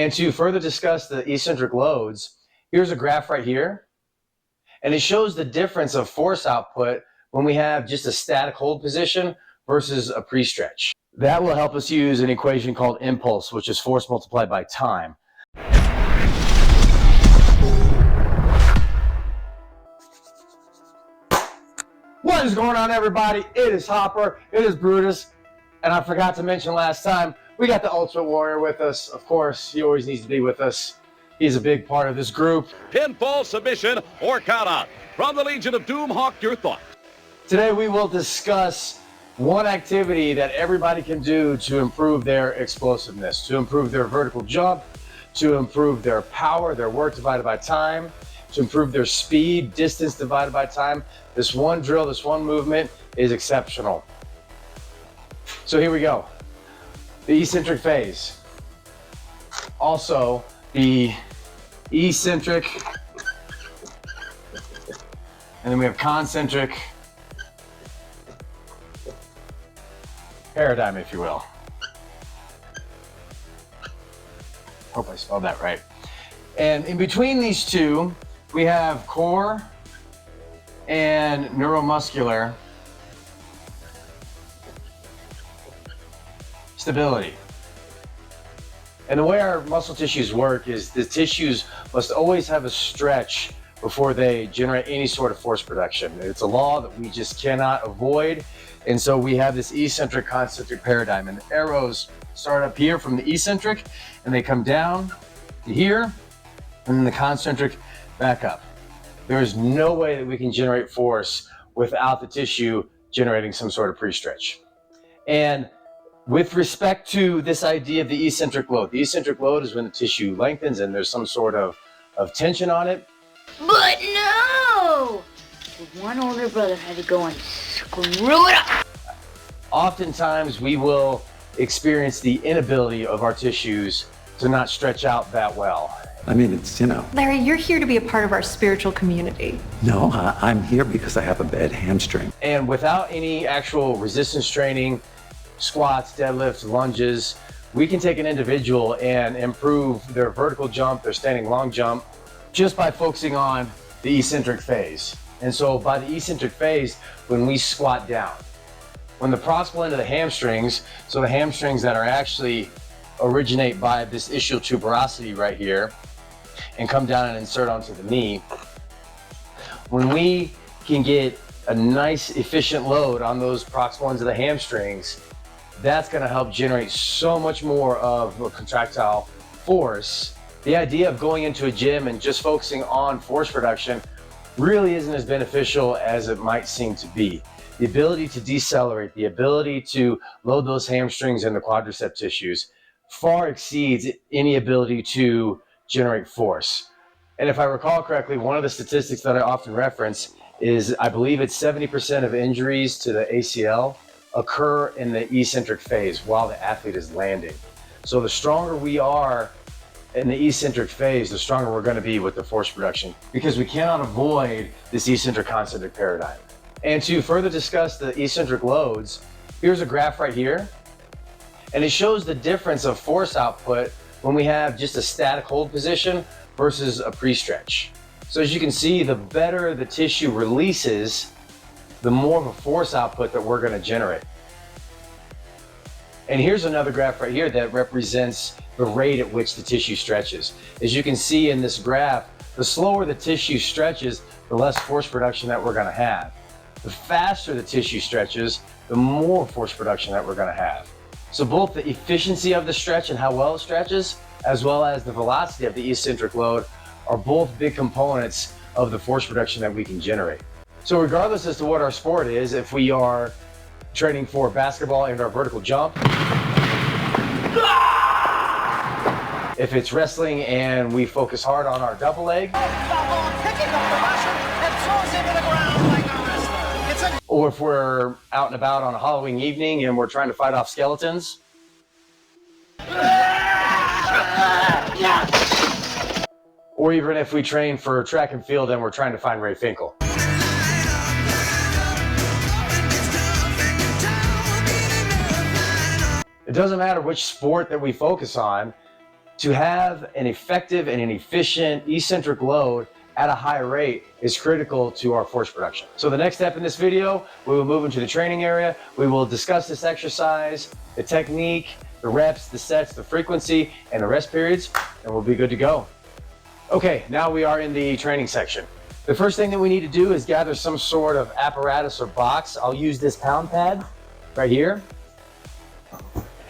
And to further discuss the eccentric loads, here's a graph right here. And it shows the difference of force output when we have just a static hold position versus a pre-stretch. That will help us use an equation called impulse, which is force multiplied by time. What is going on, everybody? It is Hopper, it is Brutus, and I forgot to mention last time, we got the Ultimate Warrior with us. Of course, he always needs to be with us. He's a big part of this group. Pinfall, submission, or count out. From the Legion of Doom, Hawk, your thought. Today we will discuss one activity that everybody can do to improve their explosiveness, to improve their vertical jump, to improve their power, their work divided by time, to improve their speed, distance divided by time. This one drill, this one movement is exceptional. So here we go. The eccentric phase. Also, the eccentric, and then we have concentric paradigm, if you will. Hope I spelled that right. And in between these two, we have core and neuromuscular stability. And the way our muscle tissues work is the tissues must always have a stretch before they generate any sort of force production. It's a law that we just cannot avoid. And so we have this eccentric-concentric paradigm, and the arrows start up here from the eccentric and they come down to here, and then the concentric back up. There is no way that we can generate force without the tissue generating some sort of pre-stretch. And with respect to this idea of the eccentric load is when the tissue lengthens and there's some sort of tension on it. But no! One older brother had to go and screw it up. Oftentimes we will experience the inability of our tissues to not stretch out that well. I mean, it's, Larry, you're here to be a part of our spiritual community. No, I'm here because I have a bad hamstring. And without any actual resistance training, squats, deadlifts, lunges, we can take an individual and improve their vertical jump, their standing long jump, just by focusing on the eccentric phase. And so by the eccentric phase, when we squat down, when the proximal end of the hamstrings, so the hamstrings that are actually originate by this ischial tuberosity right here and come down and insert onto the knee, when we can get a nice efficient load on those proximal ends of the hamstrings, that's going to help generate so much more of a contractile force. The idea of going into a gym and just focusing on force production really isn't as beneficial as it might seem to be. The ability to decelerate, the ability to load those hamstrings and the quadricep tissues far exceeds any ability to generate force. And if I recall correctly, one of the statistics that I often reference is, I believe it's 70% of injuries to the ACL occur in the eccentric phase while the athlete is landing. So the stronger we are in the eccentric phase, the stronger we're going to be with the force production, because we cannot avoid this eccentric-concentric paradigm. And to further discuss the eccentric loads, here's a graph right here, and it shows the difference of force output when we have just a static hold position versus a pre-stretch. So as you can see, the better the tissue releases, the more of a force output that we're going to generate. And here's another graph right here that represents the rate at which the tissue stretches. As you can see in this graph, the slower the tissue stretches, the less force production that we're going to have. The faster the tissue stretches, the more force production that we're going to have. So both the efficiency of the stretch and how well it stretches, as well as the velocity of the eccentric load, are both big components of the force production that we can generate. So regardless as to what our sport is, if we are training for basketball and our vertical jump, if it's wrestling and we focus hard on our double leg, or if we're out and about on a Halloween evening and we're trying to fight off skeletons, or even if we train for track and field and we're trying to find Ray Finkel. It doesn't matter which sport that we focus on, To have an effective and an efficient eccentric load at a high rate is critical to our force production. So the next step in this video, we will move into the training area. We will discuss this exercise, the technique, the reps, the sets, the frequency, and the rest periods, and we'll be good to go. Okay, now we are in the training section. The first thing that we need to do is gather some sort of apparatus or box. I'll use this pound pad right here.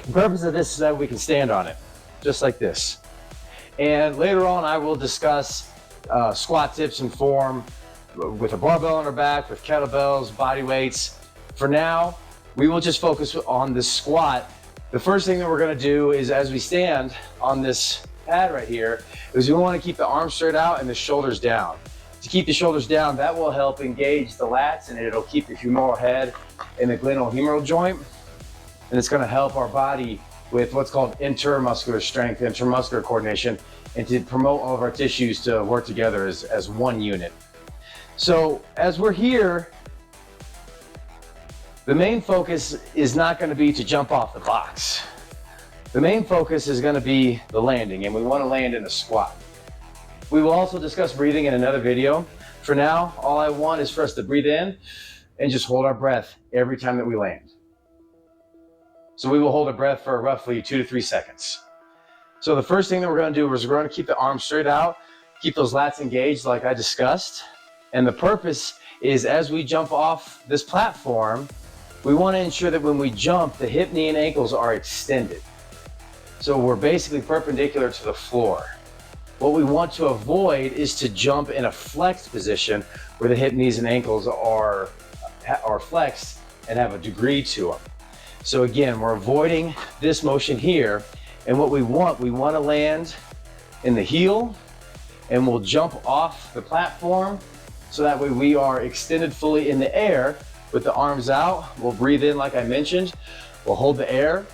The purpose of this is that we can stand on it, just like this. And later on, I will discuss squat tips and form with a barbell on our back, with kettlebells, body weights. For now, we will just focus on the squat. The first thing that we're gonna do is, as we stand on this pad right here, is we wanna keep the arms straight out and the shoulders down. To keep the shoulders down, that will help engage the lats, and it'll keep the femoral head in the glenohumeral joint. And it's gonna help our body with what's called intermuscular strength, intermuscular coordination, and to promote all of our tissues to work together as one unit. So as we're here, the main focus is not gonna be to jump off the box. The main focus is gonna be the landing, and we wanna land in a squat. We will also discuss breathing in another video. For now, all I want is for us to breathe in and just hold our breath every time that we land. So we will hold our breath for roughly 2 to 3 seconds. So the first thing that we're gonna do is we're gonna keep the arms straight out, keep those lats engaged like I discussed. And the purpose is, as we jump off this platform, we wanna ensure that when we jump, the hip, knee, and ankles are extended. So we're basically perpendicular to the floor. What we want to avoid is to jump in a flexed position where the hip, knees, and ankles are flexed and have a degree to them. So again, we're avoiding this motion here. And what we want to land in the heel, and we'll jump off the platform so that way we are extended fully in the air with the arms out. We'll breathe in like I mentioned. We'll hold the air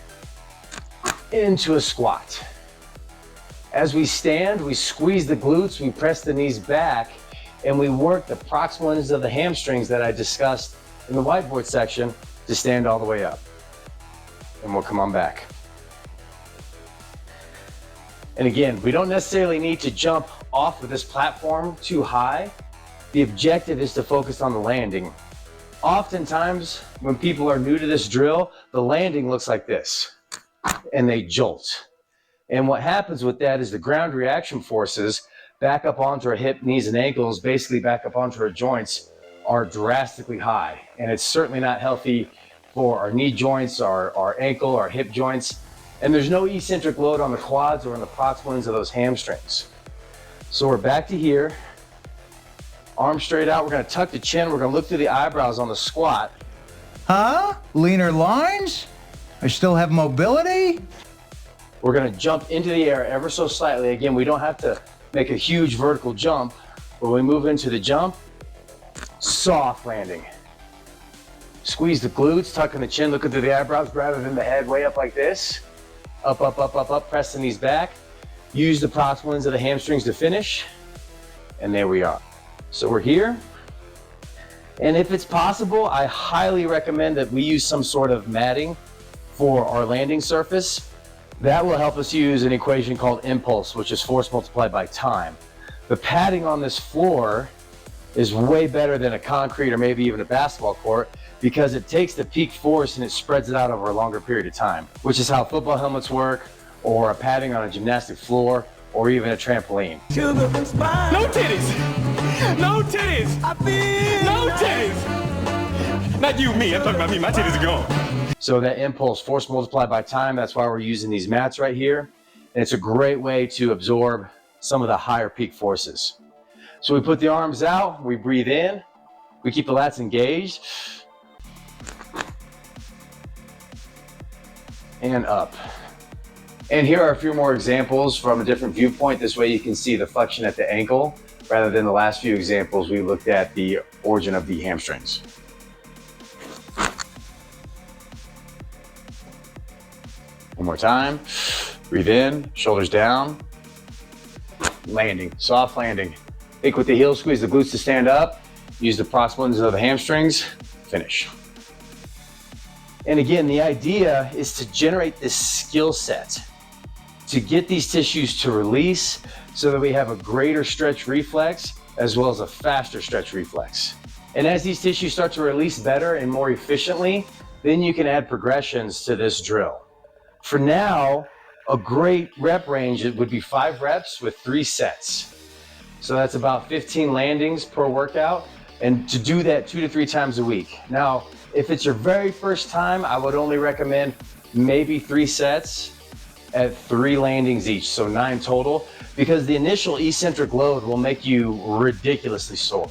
into a squat. As we stand, we squeeze the glutes, we press the knees back, and we work the proximal ends of the hamstrings that I discussed in the whiteboard section to stand all the way up. And we'll come on back. And again, we don't necessarily need to jump off of this platform too high. The objective is to focus on the landing. Oftentimes, when people are new to this drill, the landing looks like this, and they jolt. And what happens with that is the ground reaction forces back up onto our hip, knees, and ankles, basically back up onto our joints, are drastically high. And it's certainly not healthy for our knee joints, our ankle, our hip joints. And there's no eccentric load on the quads or on the proximal ends of those hamstrings. So we're back to here. Arms straight out. We're gonna tuck the chin. We're gonna look through the eyebrows on the squat. Huh? Leaner lines? I still have mobility? We're gonna jump into the air ever so slightly. Again, we don't have to make a huge vertical jump. When we move into the jump, soft landing. Squeeze the glutes, tucking the chin, looking through the eyebrows rather than the head way up like this. Up, up, up, up, up, press the knees back. Use the proximal ends of the hamstrings to finish. And there we are. So we're here. And if it's possible, I highly recommend that we use some sort of matting for our landing surface. That will help us use an equation called impulse, which is force multiplied by time. The padding on this floor is way better than a concrete or maybe even a basketball court, because it takes the peak force and it spreads it out over a longer period of time, which is how football helmets work, or a padding on a gymnastic floor, or even a trampoline. No titties! No titties! No titties! Not you, me. I'm talking about me. My titties are gone. So that impulse, force multiplied by time, that's why we're using these mats right here. And it's a great way to absorb some of the higher peak forces. So we put the arms out, we breathe in, we keep the lats engaged, and up. And here are a few more examples from a different viewpoint. This way you can see the flexion at the ankle, rather than the last few examples we looked at the origin of the hamstrings. One more time. Breathe in, shoulders down. Landing, soft landing. Think with the heels, squeeze the glutes to stand up. Use the proximal ends of the hamstrings. Finish. And again, the idea is to generate this skill set. to get these tissues to release so that we have a greater stretch reflex as well as a faster stretch reflex. And as these tissues start to release better and more efficiently, then you can add progressions to this drill. For now, a great rep range would be 5 reps with 3 sets. So that's about 15 landings per workout, and to do that 2 to 3 times a week. Now, if it's your very first time, I would only recommend maybe 3 sets at 3 landings each, so 9 total, because the initial eccentric load will make you ridiculously sore.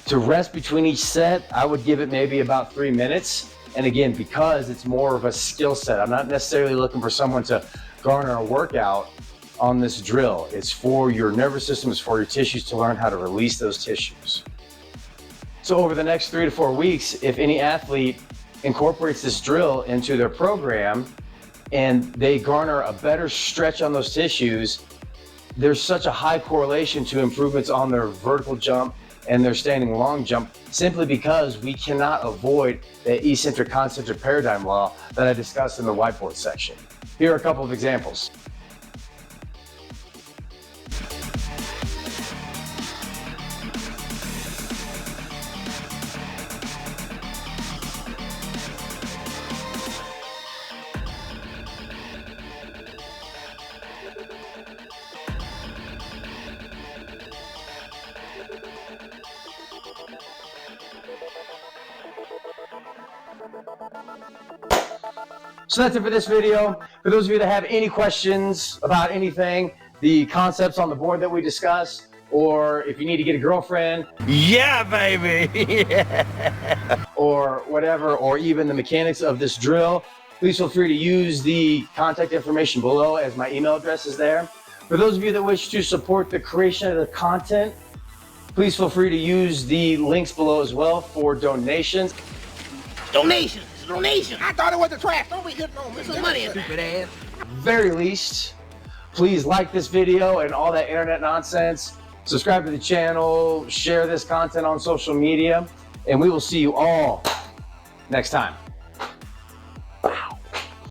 To rest between each set, I would give it maybe about 3 minutes. And again, because it's more of a skill set, I'm not necessarily looking for someone to garner a workout on this drill. It's for your nervous system, it's for your tissues to learn how to release those tissues. So over the next 3 to 4 weeks, if any athlete incorporates this drill into their program and they garner a better stretch on those tissues, there's such a high correlation to improvements on their vertical jump and their standing long jump, simply because we cannot avoid the eccentric-concentric paradigm law that I discussed in the whiteboard section. Here are a couple of examples. So that's it for this video. For those of you that have any questions about anything, the concepts on the board that we discussed, or if you need to get a girlfriend, Yeah, baby. or whatever, or even the mechanics of this drill, please feel free to use the contact information below, as my email address is there. For those of you that wish to support the creation of the content, please feel free to use the links below as well for donations. Donations. Donation. I thought it was the trash. Don't be getting on me. Some money, stupid ass. Very least, please like this video and all that internet nonsense. Subscribe to the channel, share this content on social media, and we will see you all next time.